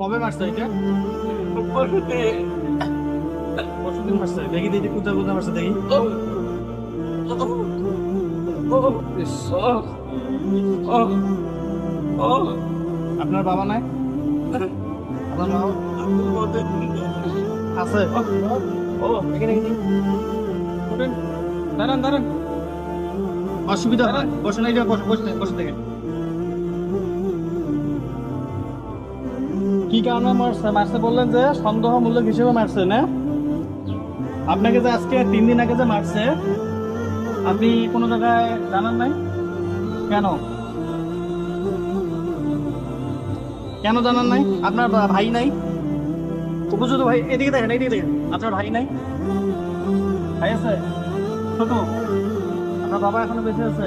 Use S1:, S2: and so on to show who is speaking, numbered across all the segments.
S1: কবে মারছে এটা?
S2: পরশুতে।
S1: পরশুদিন মারছে। দেখি দেখি কোথায় কোথায় মারছে দেখি।
S2: ও ও
S1: ইস,
S2: ও ও ও
S1: আপনার বাবা নাই? আপনার বাবা আছে?
S2: ও
S1: এখানে এখানে।
S2: ওঠেন, দাঁড়ান দাঁড়ান।
S1: অসুবিধা হয়, বসে নাই, বসে বসে বসে থেকে। কি কারণে মারছে? মারছে বললেন যে সন্দেহমূলক হিসেবে মারছে না? আপনাকে যে আজকে 3 দিন আগে যে মারছে, আপনি কোনো জায়গায় জানান নাই? কেন? কেন জানান নাই? আপনার ভাই নাই? উপযুক্ত ভাই, এদিকে দেখেন, এদিকে দেখেন। আপনার ভাই নাই? ভাই আছে? ছোট? আপনার বাবা এখনো বেঁচে আছে?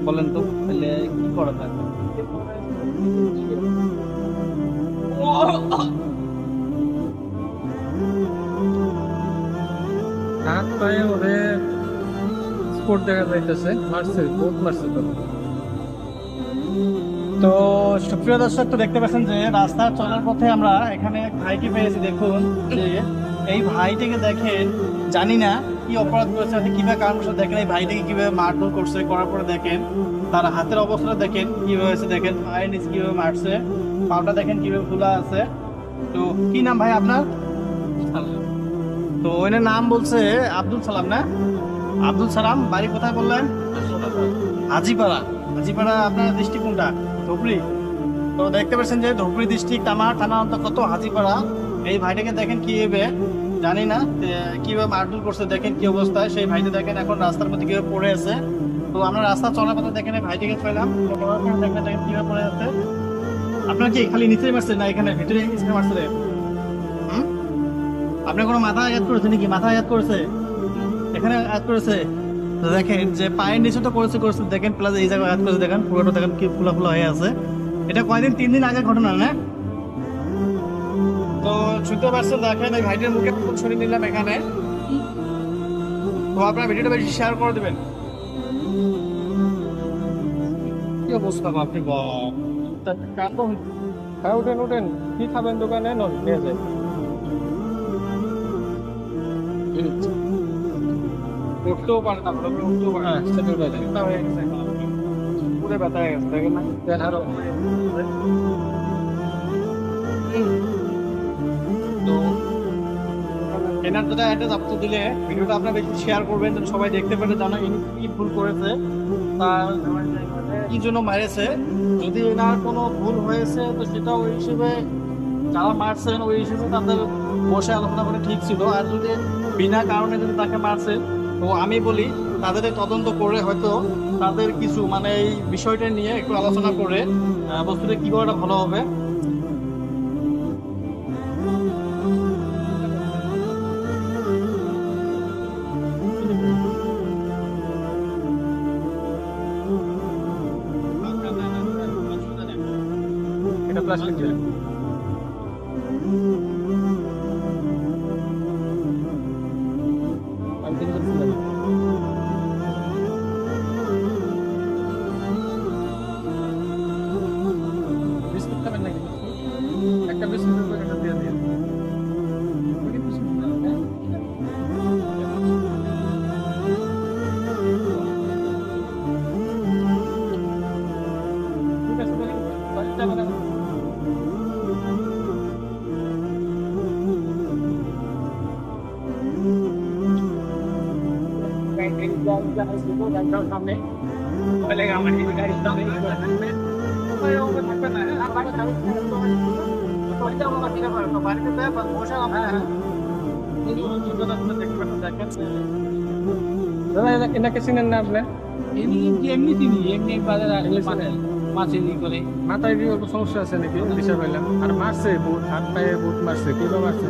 S1: বলেন তো তাহলে কি করা লাগবে?
S2: হাত পায়ে ওরে স্পোর্ট দেখা যাইতেছে, মারছে, বহুত মারছে তো।
S1: তো সুপ্রিয় দর্শক, তো দেখতে পাচ্ছেন যে রাস্তা চলার পথে আমরা এখানে এক ভাইকে পেয়েছি। দেখুন যে এই ভাইটিকে দেখেন, জানি না কি অপরাধ করেছে, আপনি কিভাবে কারণ দেখেন এই ভাইটিকে কিভাবে মারধর করছে, করার পরে দেখেন তার হাতের অবস্থাটা দেখেন কিভাবে হয়েছে, দেখেন পায়ের নিচে কিভাবে মারছে, পাটা দেখেন কিভাবে খোলা আছে। তো কি নাম ভাই আপনার? তো ওনার নাম বলছে আব্দুল সালাম না? আব্দুল সালাম, বাড়ি কোথায় বললেন? হাজিপাড়া। হাজিপাড়া আপনার ডিস্ট্রিক্ট কোনটা? ধুবড়ি। তো দেখতে পাচ্ছেন যে ধুবড়ি ডিস্ট্রিক্ট আমার থানা অন্তর্গত হাজিপাড়া। এই ভাইটাকে দেখেন কিভাবে, জানি না কিভাবে মারধর করছে, দেখেন কি অবস্থায় সেই ভাইটা, দেখেন এখন রাস্তার মধ্যে কিভাবে পড়ে আছে। তো আমরা রাস্তা চলার পথে দেখেন এই ভাইটিকে পেলাম, তো পাওয়ার পরে দেখেন দেখেন কিভাবে পড়ে আছে। আপনার কি খালি নিচেই মারছে না এখানে ভিতরে মারছে? হুম? আপনি কোনো মাথা আঘাত করেছে নাকি? মাথা আঘাত করেছে? এখানে আঘাত করেছে? তো দেখেন যে পায়ের নিচে তো করেছে করেছে, দেখেন প্লাস এই জায়গায় আঘাত করেছে, দেখেন পুরোটা দেখেন কি ফুলা ফুলা হয়ে আছে। এটা কয়দিন, 3 দিন আগের ঘটনা না? তো শুনতে পারছেন, দেখেন এই ভাইটির মুখে শুনে নিলাম এখানে। তো আপনার ভিডিওটা বেশি শেয়ার করে দেবেন। কি অবস্থা আপনি কান্দ।
S2: হ্যাঁ, উঠেন উঠেন, কি খাবেন দোকানে? নন নিয়ে যাই।
S1: উঠতেও পারে না, ভালো করে উঠতেও পারে না।
S2: হ্যাঁ, সেটাই বলে।
S1: ব্যথা হয়ে গেছে এখন। পুরো ব্যথা হয়ে গেছে, দেখেন না?
S2: দেন আরো।
S1: তো এনার যেটা অ্যাড্রেস আপনি দিলে ভিডিওটা আপনার বেশি শেয়ার করবেন, যেন সবাই দেখতে পারে জানা ইনি কি ভুল করেছে, তার কি জন্য মারেছে। যদি এনার কোনো ভুল হয়েছে তো সেটা ওই হিসেবে, যারা মারছেন ওই হিসেবে তাদের বসে আলোচনা করে ঠিক ছিল। আর যদি বিনা কারণে যদি তাকে মারছে, তো আমি বলি তাদের এই তদন্ত করে হয়তো তাদের কিছু মানে এই বিষয়টা নিয়ে একটু আলোচনা করে বস্তুটা কি করাটা ভালো হবে।
S2: এটা প্লাস্টিক দিয়ে। আমি কিন্তু ছিলাম। বিস্কুট খাবেন নাকি? একটা বিস্কুটের প্যাকেট দিয়ে দিয়ে। ঠিক আছে, বাড়িতে যাবেন এখন? সামনে আমার গাড়ির সামনে থাকবে না। দাদা, এনাকে চিনেন না আপনি?
S1: এমনি তিনি এমনি বাজারে আসলে মাছ এমনি করে।
S2: মাথায় দিয়ে অল্প সমস্যা আছে নাকি? দিশা পাইলাম। আর মারছে, বুট হাত পায়ে বুট মারছে, কিভাবে মারছে?